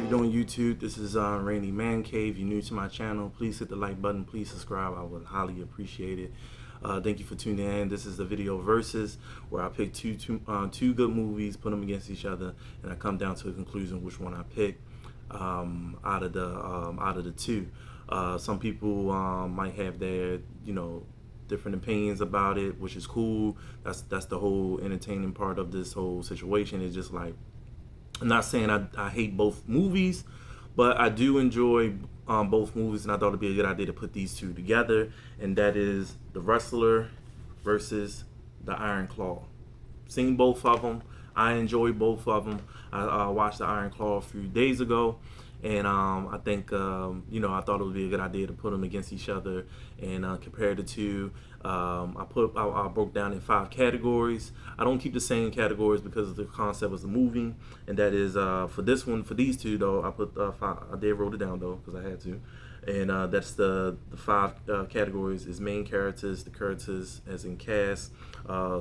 you doing, YouTube? This is Randy Man Cave. If you're new to my channel, please hit the like button. Please subscribe. I would highly appreciate it. Thank you for tuning in. This is the video versus where I pick two good movies, put them against each other, and I come down to a conclusion which one I pick out of the two. Some people might have their different opinions about it, which is cool. That's the whole entertaining part of this whole situation. It's just like, I'm not saying I hate both movies, but I do enjoy both movies, and I thought it'd be a good idea to put these two together, and that is The Wrestler versus The Iron Claw. Seen both of them. I enjoy both of them. I watched The Iron Claw a few days ago, and I think I thought it would be a good idea to put them against each other and compare the two. I broke down in 5 categories. I don't keep the same categories because of the concept of the movie, and that is for these two though. I put 5. I did wrote it down though because I had to, and that's the 5 categories is main characters, the characters as in cast,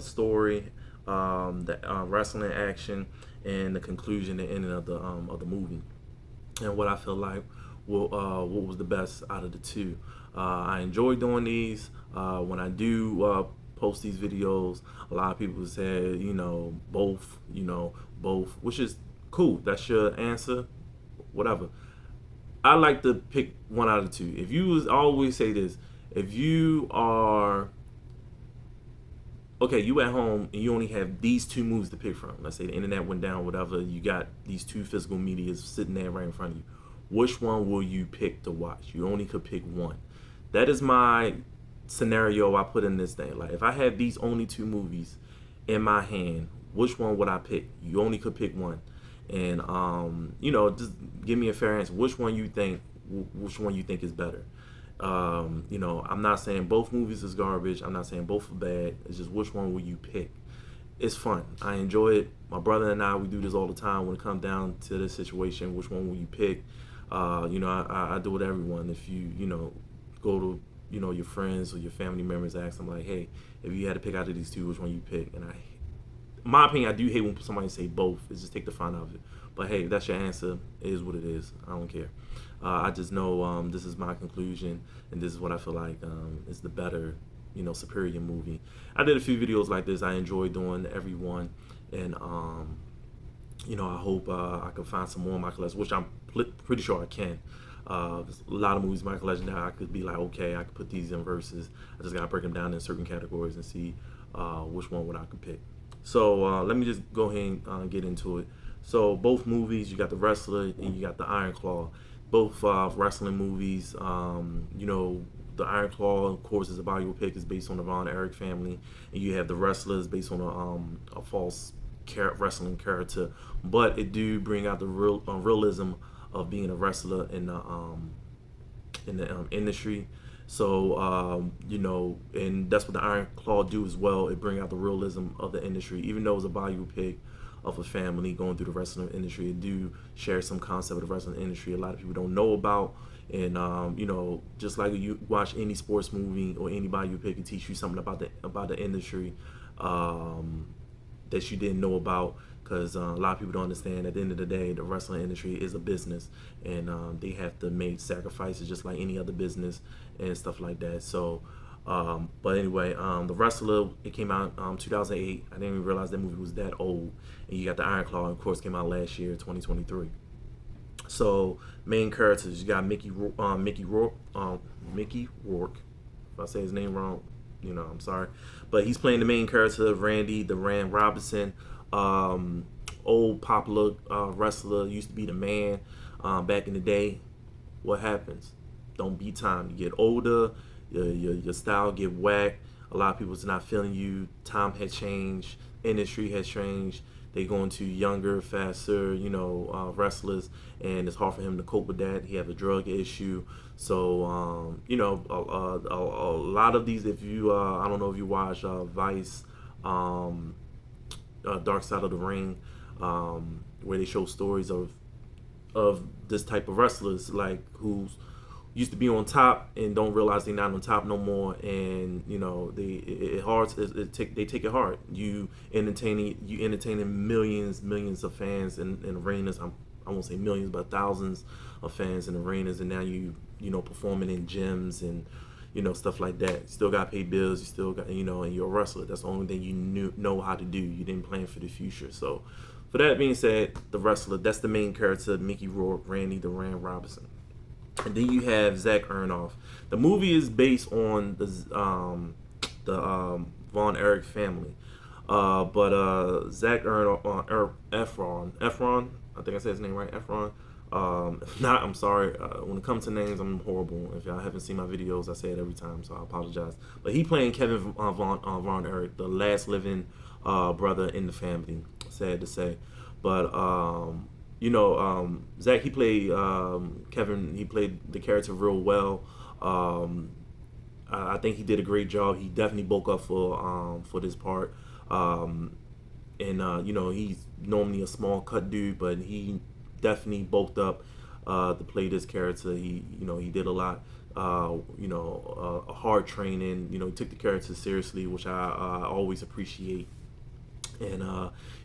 story, the wrestling action, and the conclusion, the ending of the movie, and what I feel like what was the best out of the two. I enjoy doing these. When I do post these videos, a lot of people say, both, which is cool. That's your answer, whatever. I like to pick one out of the two. If you always say this, if you are okay, you at home and you only have these 2 movies to pick from. Let's say the internet went down, whatever. You got these 2 physical medias sitting there right in front of you. Which one will you pick to watch? You only could pick one. That is my scenario I put in this thing. Like, if I had these only 2 movies in my hand, which one would I pick? You only could pick one, and just give me a fair answer. Which one you think is better? I'm not saying both movies is garbage. I'm not saying both are bad. It's just which one will you pick? It's fun. I enjoy it. My brother and I, we do this all the time when it comes down to this situation. Which one will you pick? I do it with everyone. If you go to your friends or your family members, ask them like, hey, if you had to pick out of these 2, which one you pick? And in my opinion, I do hate when somebody say both. It's just take the fun out of it. But hey, if that's your answer, it is what it is. I don't care. I just know this is my conclusion, and this is what I feel like is the better, superior movie. I did a few videos like this. I enjoy doing every one, and I hope I can find some more in my collection, which I'm pretty sure I can. There's a lot of movies in my collection that I could be like, okay, I could put these in verses. I just gotta break them down in certain categories and see which one would I could pick. So let me just go ahead and get into it. So both movies, you got The Wrestler and you got The Iron Claw. Both wrestling movies. The Iron Claw, of course, is a biopic. It's based on the Von Erich family, and you have The Wrestler is based on a false wrestling character, but it do bring out the realism of being a wrestler in the industry. So and that's what The Iron Claw do as well. It bring out the realism of the industry, even though it's a biopic of a family going through the wrestling industry. It do share some concept of the wrestling industry a lot of people don't know about. And just like you watch any sports movie or any biopic, it teach you something about the industry that you didn't know about, because a lot of people don't understand at the end of the day the wrestling industry is a business, and they have to make sacrifices just like any other business and stuff like that. So but anyway, The Wrestler, it came out 2008. I didn't even realize that movie was that old. And you got The Iron Claw, of course, came out last year, 2023. So main characters, you got Mickey Rourke. If I say his name wrong, I'm sorry, but he's playing the main character of Randy the Ram Robinson, old popular wrestler, used to be the man back in the day. What happens? Don't beat time. You get older, your style get whacked. A lot of people's not feeling you. Time has changed. Industry has changed. They going to younger, faster, wrestlers, and it's hard for him to cope with that. He have a drug issue. So, a lot of these, if you, I don't know if you watch Vice, Dark Side of the Ring, where they show stories of this type of wrestlers, like who's used to be on top and don't realize they're not on top no more, and they take it hard. You entertaining millions of fans in arenas. I won't say millions, but thousands of fans in arenas, and now you know, performing in gyms and, you know, stuff like that. You still got to pay bills. You still got, you know, and you're a wrestler. That's the only thing you know how to do. You didn't plan for the future. So, for that being said, the wrestler, that's the main character, Mickey Rourke, Randy the Ram Robinson. And then you have Zach Ernoff. The movie is based on the Von Erich family. But Zach Efron, I think I said his name right, Efron. If not, I'm sorry. When it comes to names, I'm horrible. If y'all haven't seen my videos, I say it every time, so I apologize. But he playing Kevin Von Erich, the last living brother in the family. Sad to say, but you know, Zach, he played Kevin. He played the character real well. I think he did a great job. He definitely bulked up for this part. You know, he's normally a small cut dude, but he definitely bulked up to play this character. You know, he did a lot. You know, a hard training. You know, he took the character seriously, which I always appreciate. And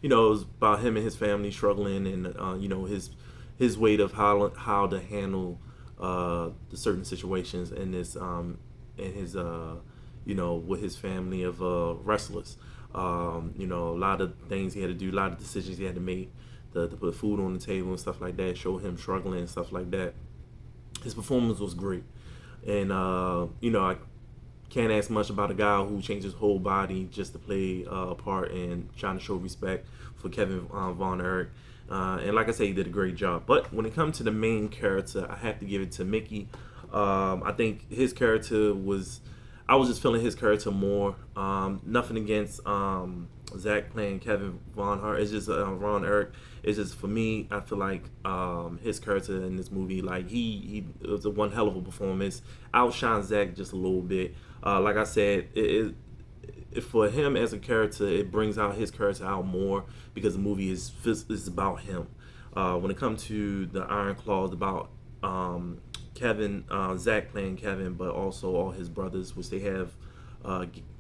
you know, it was about him and his family struggling, and you know, his weight of how to handle the certain situations in this and his you know, with his family of wrestlers. You know, a lot of things he had to do, a lot of decisions he had to make to put food on the table and stuff like that. Show him struggling and stuff like that. His performance was great, and you know, I can't ask much about a guy who changed his whole body just to play a part and trying to show respect for Kevin Von Erich. And like I say, he did a great job. But when it comes to the main character, I have to give it to Mickey. I think his character was, I was just feeling his character more. Nothing against Zach playing Kevin Von Erich. It's just Von Erich. It's just, for me, I feel like his character in this movie, like he it was a one hell of a performance. Outshines Zach just a little bit. Like I said, for him as a character, it brings out his character out more because the movie is about him. When it comes to the Iron Claw, it's about Kevin, Zach playing Kevin, but also all his brothers, which they have,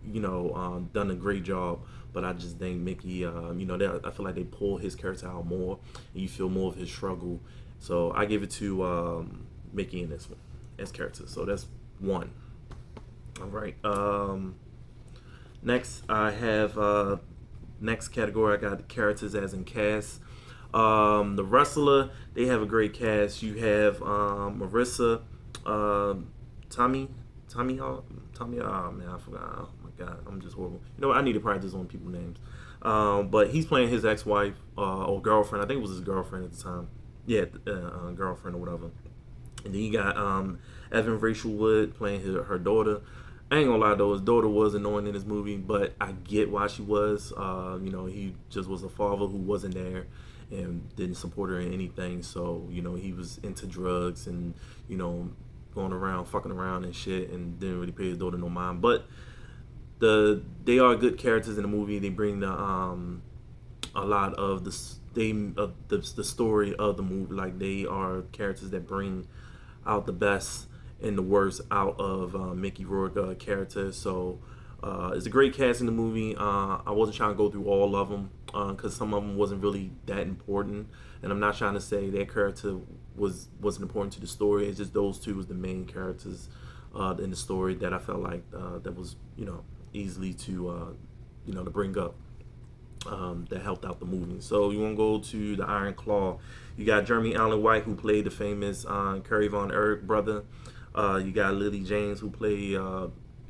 you know, done a great job. But I just think Mickey, you know, I feel like they pull his character out more, and you feel more of his struggle. So I give it to Mickey in this one as character. So that's one. All right. Next, I have next category. I got characters as in cast. The wrestler, they have a great cast. You have Marissa, Tommy. Oh man, I forgot. Oh my god, I'm just horrible. You know what? I need to practice on people's names. But he's playing his ex-wife or girlfriend. I think it was his girlfriend at the time. Yeah, girlfriend or whatever. And then you got Evan Rachel Wood playing her daughter. I ain't gonna lie though, his daughter was annoying in this movie, but I get why she was. You know, he just was a father who wasn't there and didn't support her in anything. So, you know, he was into drugs and, you know, going around, fucking around and shit, and didn't really pay his daughter no mind. But they are good characters in the movie. They bring the a lot of the story of the movie. Like, they are characters that bring out the best and the worst out of Mickey Rourke character. So it's a great cast in the movie. I wasn't trying to go through all of them because some of them wasn't really that important, and I'm not trying to say their character wasn't important to the story. It's just those two was the main characters in the story that I felt like that was, you know, easily to you know, to bring up that helped out the movie. So you want to go to the Iron Claw. You got Jeremy Allen White, who played the famous Kerry Von Erich brother. You got Lily James, who played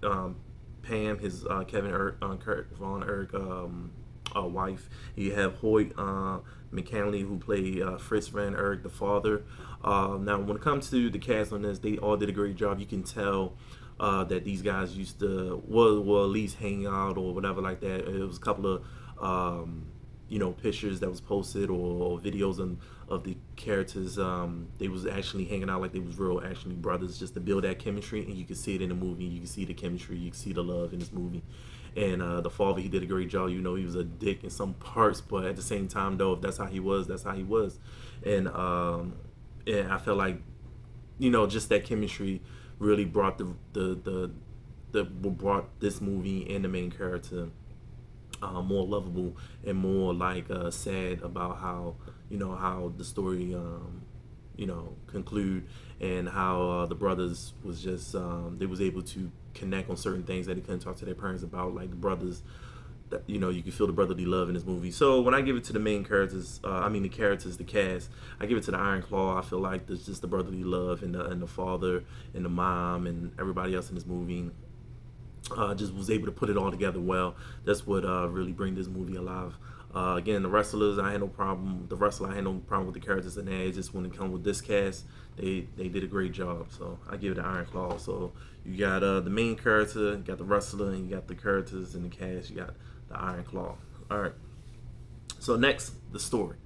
Pam, his Kevin Kurt Von Erich wife. You have Hoyt McCanley, who played Fritz Van Erich, the father. Now, when it comes to the cast on this, they all did a great job. You can tell that these guys used to, well, at least hang out or whatever like that. It was a couple of you know, pictures that was posted or videos of the characters. They was actually hanging out like they was real, actually brothers, just to build that chemistry. And you can see it in the movie. You can see the chemistry. You can see the love in this movie. And the father, he did a great job. You know, he was a dick in some parts, but at the same time, though, if that's how he was, that's how he was. And I felt like, you know, just that chemistry really brought brought this movie and the main character more lovable and more like sad about how how the story conclude, and how the brothers was just they was able to connect on certain things that they couldn't talk to their parents about, like the brothers that, you can feel the brotherly love in this movie. So when I give it to the main characters, the characters, the cast, I give it to the Iron Claw. I feel like there's just the brotherly love, and the father and the mom and everybody else in this movie just was able to put it all together well. That's what really bring this movie alive. Again, the wrestlers, I had no problem. The wrestler, I had no problem with the characters in there. It's just when it comes with this cast, they did a great job. So I give it an Iron Claw. So you got the main character, you got the wrestler, and you got the characters in the cast. You got the Iron Claw. All right. So next, the story.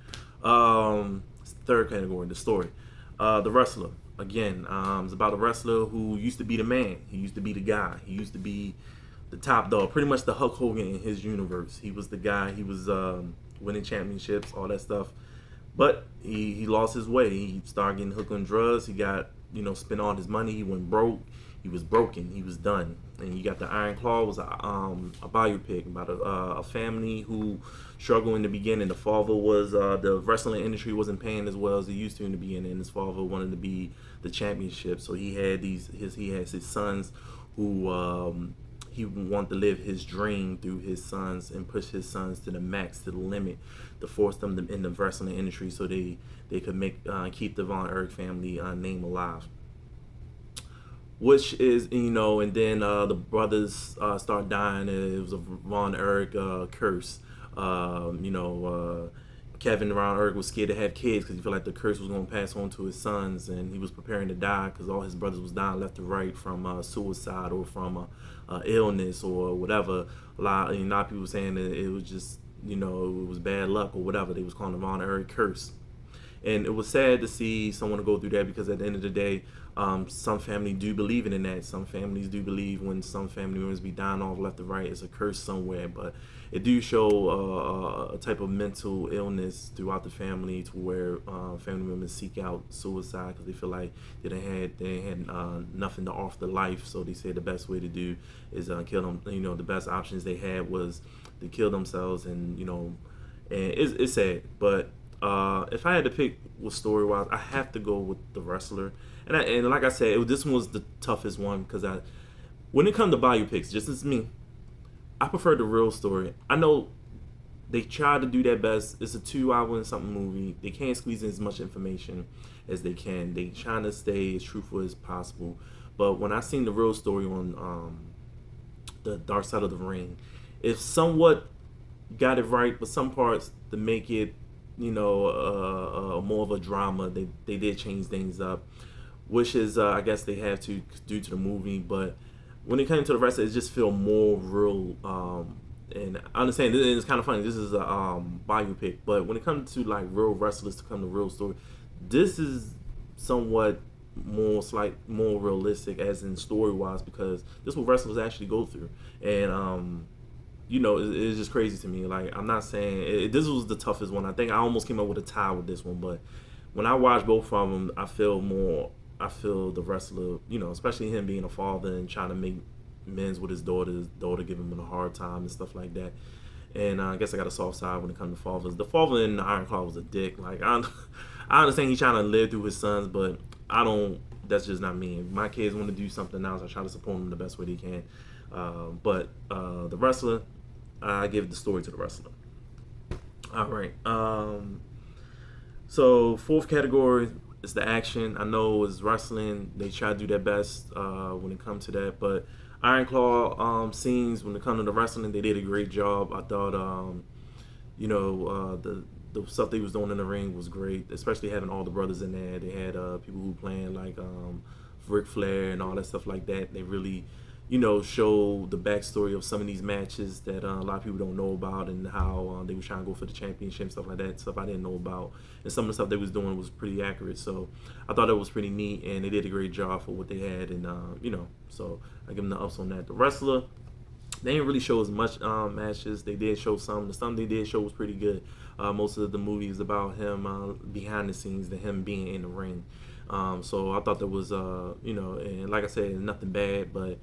Third category, the story. The wrestler. Again, it's about a wrestler who used to be the man. He used to be the guy. He used to be the top dog, pretty much the Hulk Hogan in his universe. He was the guy. He was winning championships, all that stuff. But he lost his way. He started getting hooked on drugs. He got, spent all his money. He went broke. He was broken. He was done. And you got the Iron Claw was a biopic about a family who struggled in the beginning. The father was the wrestling industry wasn't paying as well as it used to in the beginning, and his father wanted to be the championship. So he had his sons who he wanted to live his dream through his sons and push his sons to the max, to the limit, to force them in the wrestling industry so they could keep the Von Erich family name alive. Which is, and then the brothers start dying. It was a Von Erich curse. Kevin Von Erich was scared to have kids because he felt like the curse was going to pass on to his sons, and he was preparing to die because all his brothers was dying left to right from suicide or from illness or whatever. A lot of people were saying that it was just, it was bad luck or whatever. They was calling the Von Erich curse. And it was sad to see someone go through that, because at the end of the day, some families do believe in that. Some families do believe when some family members be dying off left or right, it's a curse somewhere. But it do show a type of mental illness throughout the family, to where family members seek out suicide because they feel like they had nothing to offer the life. So they say the best way to do is kill them. The best options they had was to kill themselves, and and it's sad, but. If I had to pick with story wise, I have to go with the wrestler, and like I said, this one was the toughest one because when it comes to biopics, just as me, I prefer the real story. I know they try to do their best. It's a 2 hour and something movie. They can't squeeze in as much information as they can. They trying to stay as truthful as possible. But when I seen the real story on the Dark Side of the Ring, it somewhat got it right, but some parts to make it more of a drama. They did change things up, which is I guess they have to due to the movie. But when it came to the rest, it just feel more real. And I understand it's kind of funny. This is a biopic, but when it comes to like real wrestlers to come to real story, this is somewhat more realistic, as in story wise, because this is what wrestlers actually go through. And it's just crazy to me. Like, I'm not saying this was the toughest one. I think I almost came up with a tie with this one, but when I watch both of them, I feel the wrestler, especially him being a father and trying to make amends with his daughter giving him a hard time and stuff like that. And I guess I got a soft side when it comes to fathers. The father in the Iron Claw was a dick. Like, I understand he's trying to live through his sons, but I don't. That's just not me. If my kids want to do something else, I try to support them the best way they can. But the wrestler, I give the story to the wrestler. All right. So fourth category is the action. I know it's wrestling. They try to do their best when it comes to that. But Iron Claw scenes, when it comes to the wrestling, they did a great job. I thought, the stuff they was doing in the ring was great, especially having all the brothers in there. They had people who playing like Ric Flair and all that stuff like that. They really show the backstory of some of these matches that a lot of people don't know about, and how they were trying to go for the championship, stuff like that, stuff I didn't know about. And some of the stuff they was doing was pretty accurate. So I thought it was pretty neat, and they did a great job for what they had. And, so I give them the ups on that. The wrestler, they didn't really show as much matches. They did show some. The stuff they did show was pretty good. Most of the movie is about him behind the scenes than him being in the ring. So I thought that was, and like I said, nothing bad, but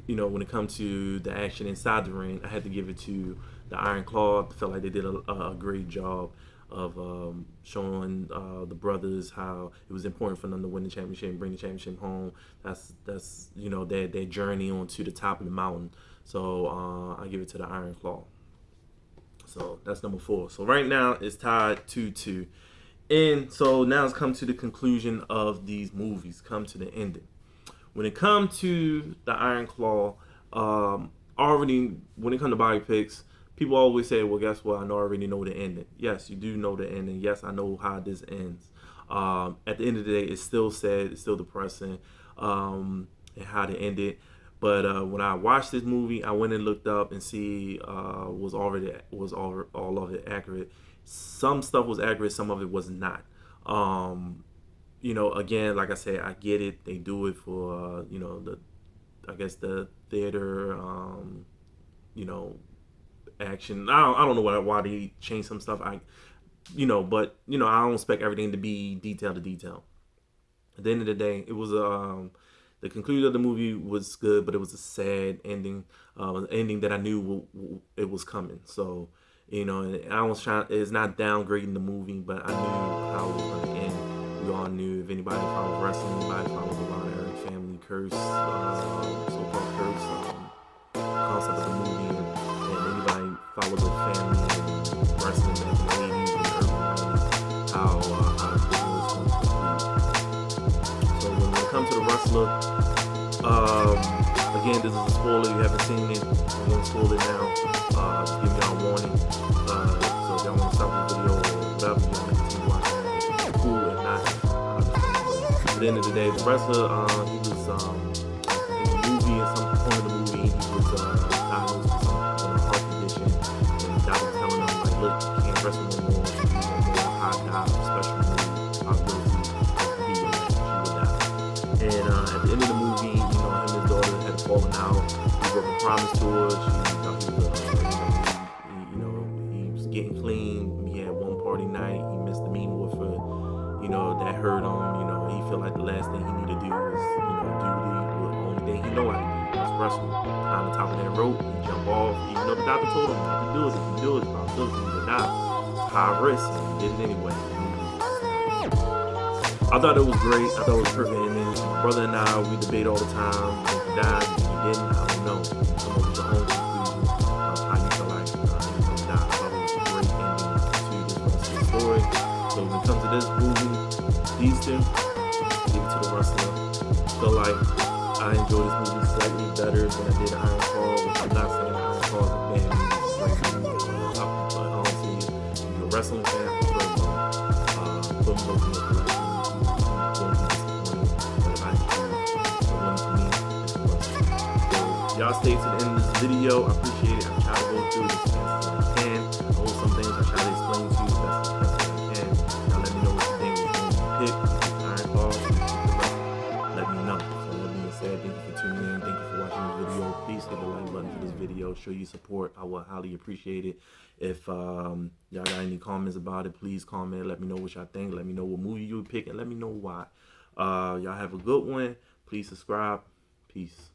when it comes to the action inside the ring, I had to give it to The Iron Claw, felt like they did a great job of showing the brothers how it was important for them to win the championship and bring the championship home. That's their journey onto the top of the mountain. So I give it to the Iron Claw. So that's number 4. So right now it's tied 2-2. And so now it's come to the conclusion of these movies, come to the ending. When it comes to the Iron Claw, already when it comes to biopics, people always say, well, guess what? I already know the ending. Yes, you do know the ending. Yes, I know how this ends. At the end of the day, it's still sad. It's still depressing, and how to end it. But when I watched this movie, I went and looked up and see was all of it accurate. Some stuff was accurate. Some of it was not. Again, like I said, I get it. They do it for the theater, action. I don't know why they changed some stuff. But I don't expect everything to be detail to detail. At the end of the day, it was the conclusion of the movie was good, but it was a sad ending. An ending that I knew it was coming. So I was trying. It's not downgrading the movie, but I knew how it was going to end. We all knew. If anybody follows wrestling, anybody follows the Von Erich family curse, so-called curse concept of the movie, and anybody follows the family and wrestling back in the 80s and early 90s, how it was going to conclude. So when it comes to the wrestler, again, this is a spoiler. You haven't seen it, I'm going to spoil it now. Just giving y'all a warning. So if y'all want to stop the video or whatever, y'all want to continue watching it. It's cool and not. At the end of the day, the wrestler, he was in the movie, at some point of the movie, he was diagnosed with some heart condition, and the doctor was telling him, like, look, you can't wrestle no more, you need no more high dive, special move, possibility of being that she would die. And at the end of the movie, him and his daughter had fallen out. He broke a promise to her. She thought he was getting clean. He had one party night. He missed the mean with her. That hurt him. He felt like the last thing he needed to do was, do the only thing he know how to do was wrestle. On the top of that rope, he jump off. Even though the doctor told him not to do it, if you do it, it's possibility he would die. It's high risk, and he did it anyway. I thought it was great. I thought it was perfect. And then my brother and I, we debate all the time. If he died, if he didn't, I don't know. Come up with your own conclusion of how you feel like he was going to die. I thought it was a great ending to this rest of the story. So when it comes to this movie, these two, give it to the wrestler. Feel like I enjoyed this movie slightly better than I did Iron Claw, which I'm not saying Iron Claw is a bad movie, it's a great movie, but honestly, if you're a wrestling fan, for sure, put them both in your collection. You won't be disappointed. But if I choose the one for me, it's the wrestling. So y'all stay to the end of this video. I appreciate it. I try to go through this as fast as I can. I hope some things I try to explain to you as best as I can. Now let me know what you think is going to pick. Iron Claw, let me know. So that being said, thank you for tuning in. Thank you for watching this video. Please hit the like button for this video. Show your support. I will highly appreciate it. If y'all got any comments about it, please comment. Let me know what y'all think. Let me know what movie you would pick, and let me know why. Y'all have a good one. Please subscribe. Peace.